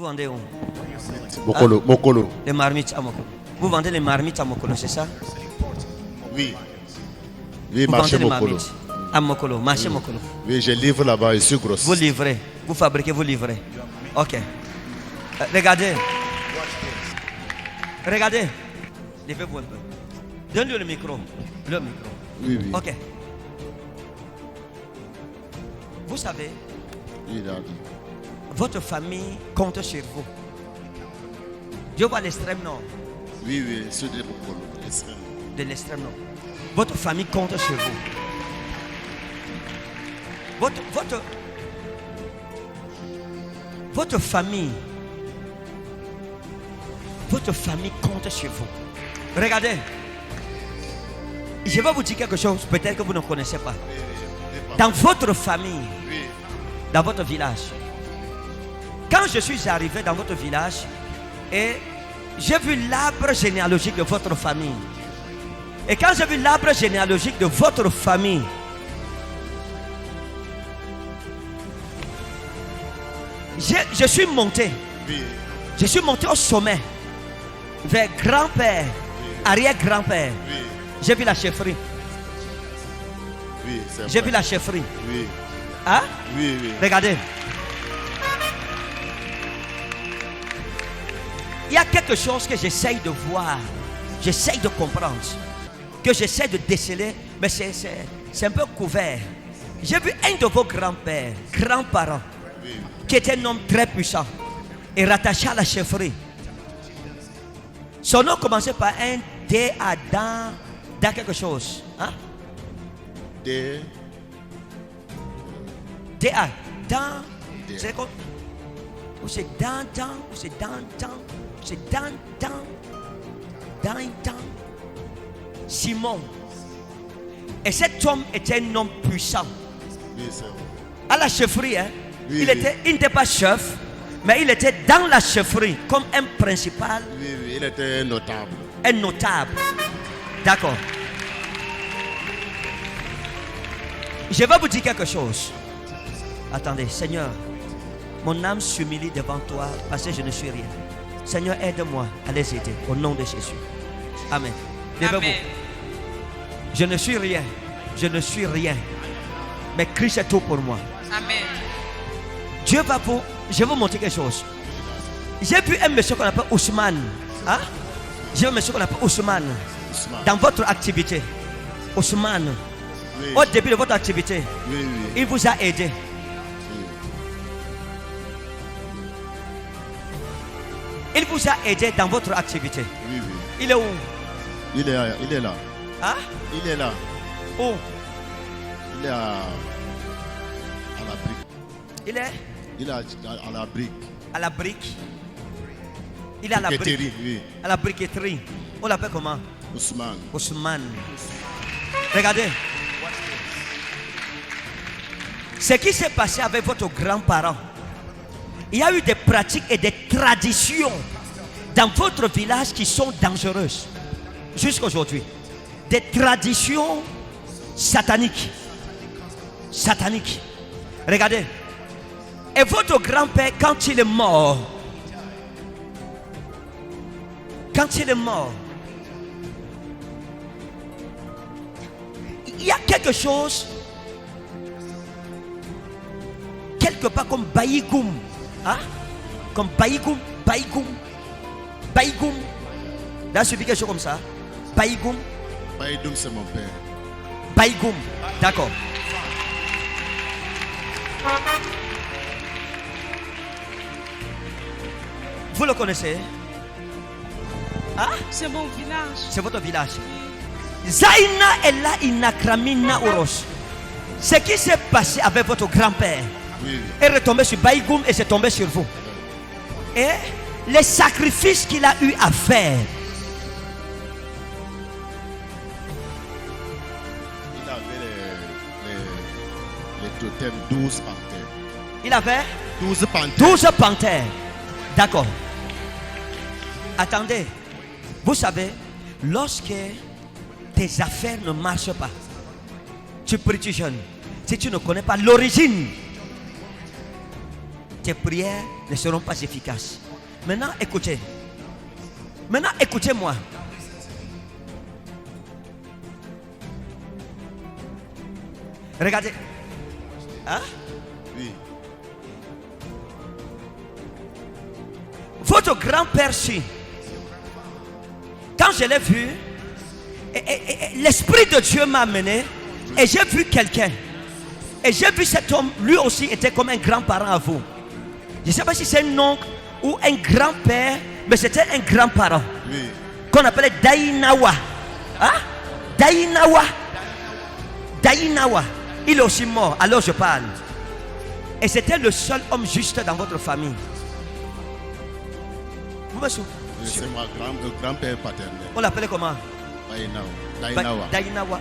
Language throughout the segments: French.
Vous vendez où? Mokolo, Mokolo. Les marmites à Mokolo. Vous vendez les marmites à Mokolo, c'est ça? Oui. Oui, Vous marché vendez les Mokolo. marmites à Mokolo, marché Mokolo. Oui, je livre là-bas, je suis grosse. Vous livrez, vous fabriquez, vous livrez. Ok. Regardez. Regardez. Levez-vous un peu. Donne-lui le micro. Le micro. Oui, oui. Ok. Vous savez, Oui, Daddy. votre famille compte sur vous. Dieu voit l'extrême nord. Oui, oui, c'est de Mokolo. De l'extrême nord. Votre famille compte sur vous. Votre famille compte sur vous. Regardez. Je vais vous dire quelque chose, peut-être que vous ne connaissez pas. Dans votre famille, dans votre village, quand je suis arrivé dans votre village et j'ai vu l'arbre généalogique de votre famille, et quand j'ai vu l'arbre généalogique de votre famille, je suis monté. Je suis monté au sommet vers grand-père, arrière-grand-père. J'ai vu la chefferie. Oui, c'est J'ai vrai. vu la chefferie. Oui, Hein? oui, oui. Regardez. Il y a quelque chose que j'essaye de voir, j'essaye de comprendre, que j'essaye de déceler, mais c'est un peu couvert. J'ai vu un de vos grands-pères, grands-parents, qui était un homme très puissant et rattaché à la chefferie. Son nom commençait par un D à dans quelque chose. Hein? Des... D à dans. C'est quoi? Ou c'est dans, ou c'est dans, c'est dans. Simon. Et cet homme était un homme puissant. Oui, c'est vrai. À la chefferie, hein? Oui, il n'était pas chef, mais il était dans la chefferie comme un principal, Oui, oui, il était notable. un notable. D'accord. Je vais vous dire quelque chose. Attendez, Seigneur, mon âme s'humilie devant toi parce que je ne suis rien. Seigneur, aide-moi à les aider au nom de Jésus. Amen. Levez-vous. Amen. Je ne suis rien. Je ne suis rien. Mais Christ est tout pour moi. Amen. Dieu va vous... Je vais vous montrer quelque chose. J'ai vu un monsieur qu'on appelle Ousmane. Hein? J'ai vu un monsieur qu'on appelle Ousmane. Ousmane. Dans votre activité. Ousmane. Oui, Au début de votre activité, oui, oui. il vous a aidé. Il vous a aidé dans votre activité. Oui, oui. Il est où? Il est là. Hein? Il est là. Où? Il est à la brique. Il est Il est à la brique. à la brique. Il est à la Briqueterie, brique. oui. À la briqueterie. On l'appelle comment? Ousmane. Ousmane. Regardez. Ce qui s'est passé avec votre grand-parent, il y a eu des pratiques et des traditions dans votre village qui sont dangereuses. Jusqu'à aujourd'hui. Des traditions sataniques. Sataniques. Regardez. Et votre grand-père, quand il est mort, il y a quelque chose, quelque part comme Baïgoum. Hein? Comme Baïgoum. Là, suffit quelque chose comme ça. Baïgoum. Baïdoum, c'est mon père. Baïgoum. D'accord. Vous le connaissez? Hein? C'est mon village. C'est votre village. Zaina Ella Inakramina Oros. Ce qui s'est passé avec votre grand-père Oui, oui. est retombé sur Baïgoum et c'est tombé sur vous. Et les sacrifices qu'il a eu à faire. Il avait les totems 12 panthères. Il avait 12 panthères. 12 panthères. D'accord. Attendez. Vous savez, lorsque tes affaires ne marchent pas, tu pries, tu jeûnes. Si tu ne connais pas l'origine, tes prières ne seront pas efficaces. Maintenant, écoutez. Maintenant, écoutez-moi. Regardez. Hein? Oui. Votre grand-père, si. Quand je l'ai vu, l'Esprit de Dieu m'a amené et j'ai vu quelqu'un. Et j'ai vu cet homme, lui aussi était comme un grand-parent à vous. Je ne sais pas si c'est un oncle ou un grand-père, mais c'était un grand-parent. Oui. Qu'on appelait Dainawa. Hein? Dainawa. Dainawa. Il est aussi mort, alors je parle. Et c'était le seul homme juste dans votre famille. Vous me souvenez? C'est mon grand-père paternel. On l'appelait comment? Dainawa. Dainawa.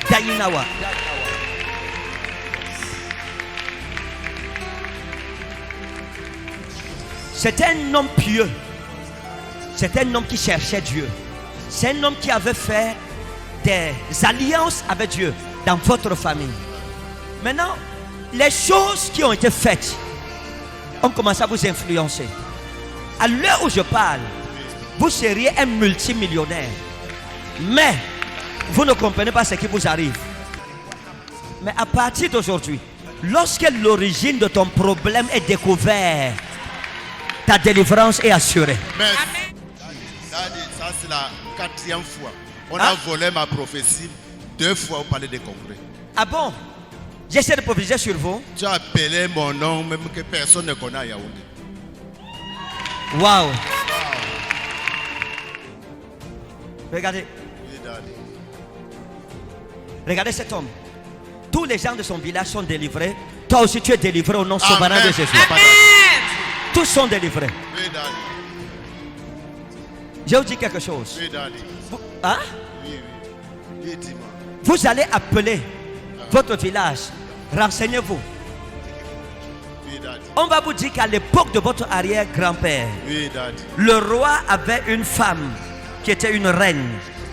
Dainawa. C'était un homme pieux. C'était un homme qui cherchait Dieu. C'est un homme qui avait fait des alliances avec Dieu dans votre famille. Maintenant, les choses qui ont été faites ont commencé à vous influencer. À l'heure où je parle, vous seriez un multimillionnaire. Mais vous ne comprenez pas ce qui vous arrive. Mais à partir d'aujourd'hui, lorsque l'origine de ton problème est découverte, ta délivrance est assurée. Mais ça c'est la 4e fois. On a volé ma prophétie 2 fois au palais des congrès. Ah bon? J'essaie de prophétiser sur vous. Tu as appelé mon nom même que personne ne connaît à Yaoundé. Waouh! Regardez. Oui, daddy. Regardez cet homme. Tous les gens de son village sont délivrés. Toi aussi tu es délivré au nom souverain de Jésus. Amen. Tous sont délivrés. Oui, daddy. Je vous dis quelque chose. Oui, daddy. Hein? Oui, oui. Oui, dis-moi. Vous allez appeler votre village. Renseignez-vous. Oui, daddy. On va vous dire qu'à l'époque de votre arrière-grand-père, Oui, daddy. le roi avait une femme qui était une reine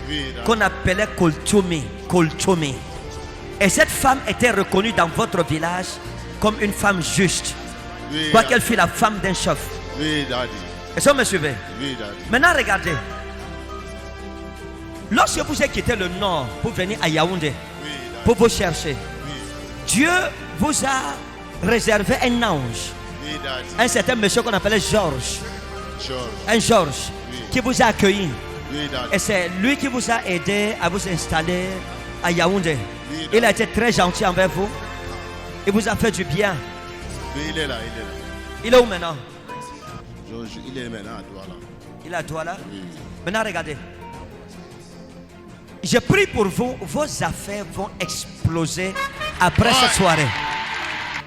Oui, daddy. qu'on appelait Koltumi. Koltumi. Et cette femme était reconnue dans votre village comme une femme juste. Oui, Quoi daddy. qu'elle fût la femme d'un chef. Oui, daddy. Est-ce que vous me suivez? Oui, daddy. Maintenant regardez. Lorsque vous avez quitté le nord pour venir à Yaoundé, Oui, daddy. pour vous chercher, Oui, Dieu vous a réservé un ange. oui, daddy. Un certain monsieur qu'on appelait Georges. George. Un Georges Oui. qui vous a accueilli. Oui, daddy. Et c'est lui qui vous a aidé à vous installer à Yaoundé. Oui, Il a été très gentil envers vous. Il vous a fait du bien. Oui, il est là, il est là. Il est où maintenant? George, il est maintenant à Douala. Il est à Douala. Oui. Maintenant regardez. Je prie pour vous. Vos affaires vont exploser après cette soirée.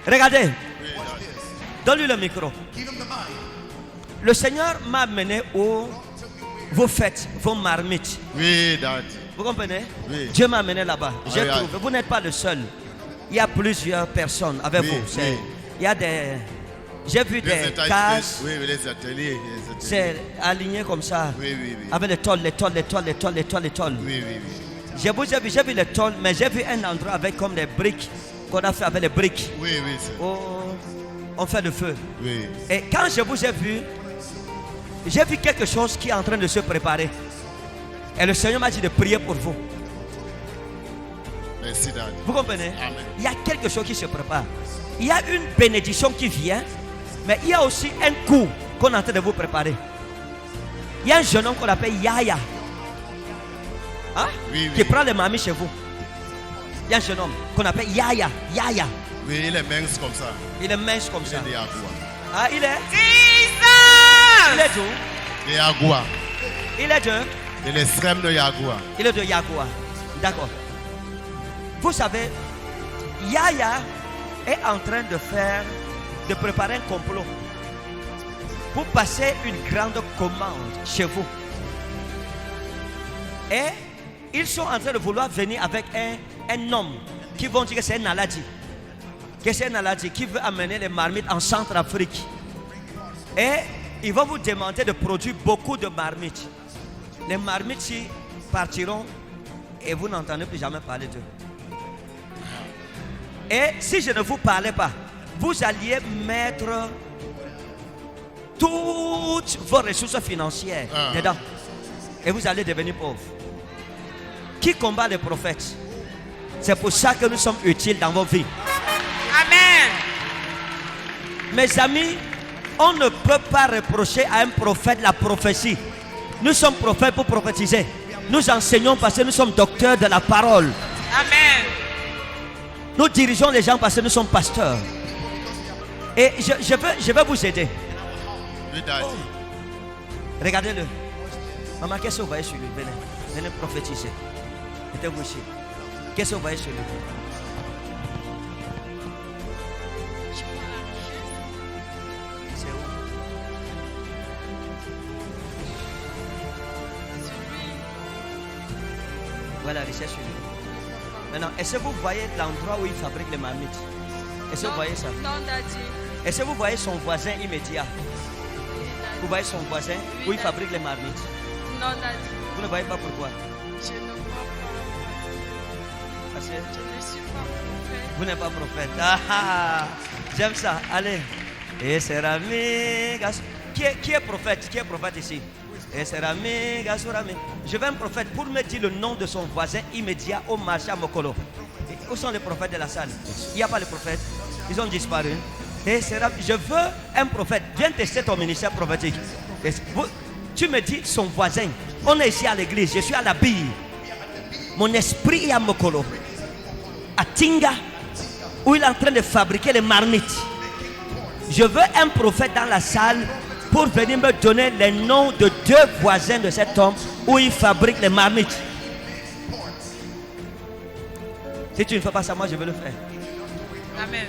Regardez. Oui, daddy. Donne-lui le micro. Le Seigneur m'a amené où vous faites vos marmites. Oui, daddy. Vous comprenez? Oui. Dieu m'a amené là-bas. J'ai oui, trouvé. Vous n'êtes pas le seul. Il y a plusieurs personnes avec Oui, vous. oui. Il y a des. J'ai vu des ateliers. cases. Oui, oui, les ateliers. C'est aligné comme ça. Oui, oui, oui. Avec les tôles. Oui, oui, oui. J'ai vu les tôles, mais j'ai vu un endroit avec comme des briques qu'on a fait avec les briques. Oui, oui, c'est. Oh, on fait le feu. Oui. Et quand je vous ai vu, j'ai vu quelque chose qui est en train de se préparer. Et le Seigneur m'a dit de prier pour vous. Merci, daddy. Vous comprenez? Amen. Il y a quelque chose qui se prépare. Il y a une bénédiction qui vient, mais il y a aussi un coup qu'on est en train de vous préparer. Il y a un jeune homme qu'on appelle Yaya. Hein? Oui, oui. Qui prend les mamies chez vous. Il y a un jeune homme qu'on appelle Yaya. Yaya. Oui, il est mince comme ça. Il est mince comme Il ça. est de Yagoua. Ah, il est Jesus. d'où? De Yagoua. Il est de De l'extrême de Yagoua. Il est de Yagoua. D'accord. Vous savez, Yaya est en train de préparer un complot pour passer une grande commande chez vous. Et ils sont en train de vouloir venir avec un homme qui vont dire que c'est un Aladi. Que c'est un Aladi qui veut amener les marmites en Centrafrique. Et ils vont vous demander de produire beaucoup de marmites. Les marmites partiront et vous n'entendez plus jamais parler d'eux. Et si je ne vous parlais pas, vous alliez mettre toutes vos ressources financières dedans. Et vous allez devenir pauvre. Qui combat les prophètes? C'est pour ça que nous sommes utiles dans vos vies. Amen. Mes amis, on ne peut pas reprocher à un prophète la prophétie. Nous sommes prophètes pour prophétiser. Nous enseignons parce que nous sommes docteurs de la parole. Amen. Nous dirigeons les gens parce que nous sommes pasteurs. Et je vais vous aider. Oui, Daddy. Regardez-le. Maman, qu'est-ce que vous voyez sur lui? Venez, venez prophétiser. Mettez-vous ici. Qu'est-ce que vous voyez sur lui? C'est où? Voilà, richesse sur lui. Maintenant, est-ce que vous voyez l'endroit où il fabrique les marmites? Est-ce que vous voyez ça? Non, Daddy. Est-ce que vous voyez son voisin immédiat? Vous voyez son voisin où il fabrique les marmites? Non, Daddy. Vous ne voyez pas pourquoi? Je ne vois pas. Parce que Je ne suis pas prophète. vous n'êtes pas prophète. Ah, j'aime ça. Allez. Et c'est Rami. Qui est prophète? Qui est prophète ici? Et c'est Rami. Je veux un prophète pour me dire le nom de son voisin immédiat au marché à Mokolo. Et où sont les prophètes de la salle? Il n'y a pas de prophètes. Ils ont disparu. Et c'est Rami. Je veux un prophète. Viens tester ton ministère prophétique. Tu me dis son voisin. On est ici à l'église. Je suis à la bille. Mon esprit est à Mokolo, à Tinga, où il est en train de fabriquer les marmites. Je veux un prophète dans la salle pour venir me donner les noms de 2 voisins de cet homme où il fabrique les marmites. Si tu ne fais pas ça, moi je veux le faire. Amen.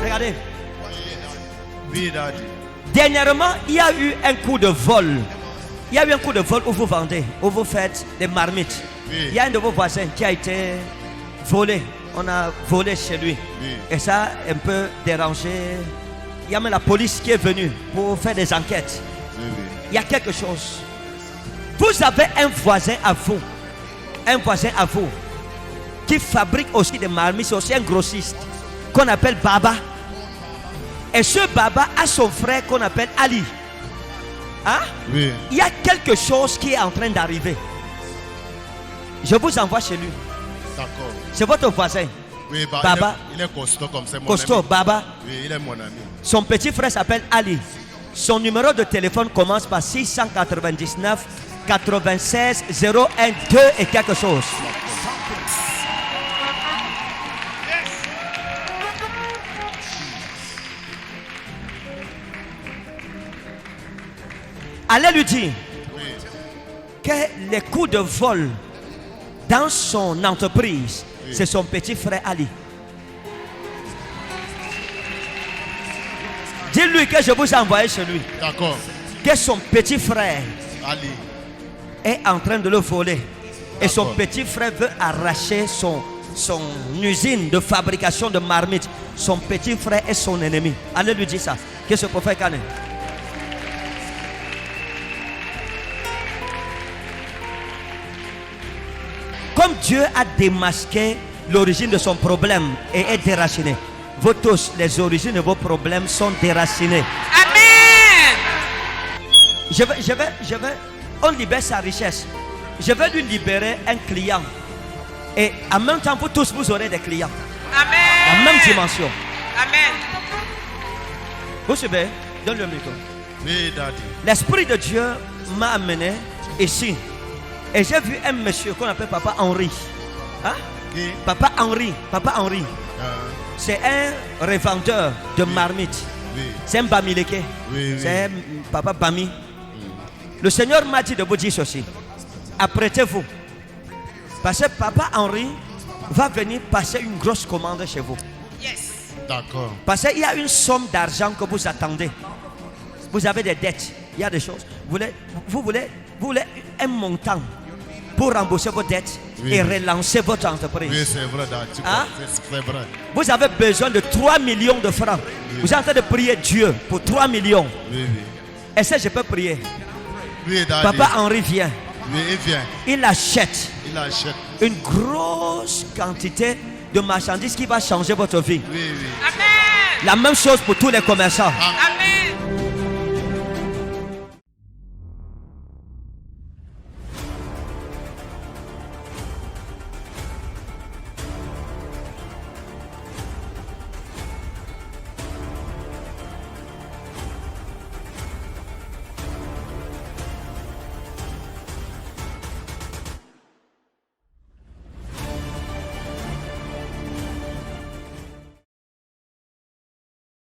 Regardez. Oui, Daddy. Dernièrement, il y a eu un coup de vol. Il y a eu un coup de vol où vous vendez, où vous faites des marmites. Oui. Il y a un de vos voisins qui a été volé. On a volé chez lui. Oui. Et ça a un peu dérangé. Il y a même la police qui est venue pour faire des enquêtes. Oui, oui. Il y a quelque chose. Vous avez un voisin à vous. Un voisin à vous. Qui fabrique aussi des marmites. C'est aussi un grossiste. Qu'on appelle Baba. Et ce Baba a son frère qu'on appelle Ali. Hein? Oui. Il y a quelque chose qui est en train d'arriver. Je vous envoie chez lui. D'accord. C'est votre voisin. Oui, bah, Baba. Il est costaud comme c'est mon Costaud, ami. Baba. Oui, il est mon ami. Son petit frère s'appelle Ali. Son numéro de téléphone commence par 699 96 01 2 et quelque chose. Allez lui dire Oui. que les coups de vol dans son entreprise, Oui. c'est son petit frère Ali. Dis-lui que je vous ai envoyé chez lui. D'accord. Que son petit frère Ali. est en train de le voler. Et son D'accord. petit frère veut arracher son usine de fabrication de marmites. Son petit frère est son ennemi. Allez lui dire ça. Que ce prophète Kane. Comme Dieu a démasqué l'origine de son problème et est déraciné, vous tous, les origines de vos problèmes sont déracinées. Amen. Je vais, on libère sa richesse. Je vais lui libérer un client. Et en même temps, vous tous, vous aurez des clients. Amen. La même dimension. Amen. Vous suivez? Donne le micro. Oui, Daddy. L'Esprit de Dieu m'a amené ici. Et j'ai vu un monsieur qu'on appelle Papa Henri. Hein? Qui? Papa Henri. Papa Henri. C'est un revendeur de marmites. Oui. C'est un Bamileke. Oui, oui. C'est un Papa Bami. Le Seigneur m'a dit de vous dire ceci. Apprêtez-vous. Parce que Papa Henri va venir passer une grosse commande chez vous. Yes. D'accord. Parce qu'il y a une somme d'argent que vous attendez. Vous avez des dettes. Il y a des choses. Vous voulez un montant pour rembourser vos dettes Oui. et relancer votre entreprise. Oui, c'est vrai, tu Hein? c'est vrai. Vous avez besoin de 3 millions de francs. Vous êtes en train de prier Dieu pour 3 millions. Oui, oui. Est-ce que je peux prier? Oui, daddy. Papa Henri vient. Oui, il vient. Il achète Il achète. une grosse quantité de marchandises qui va changer votre vie. Oui, oui. Amen. La même chose pour tous les commerçants. Amen.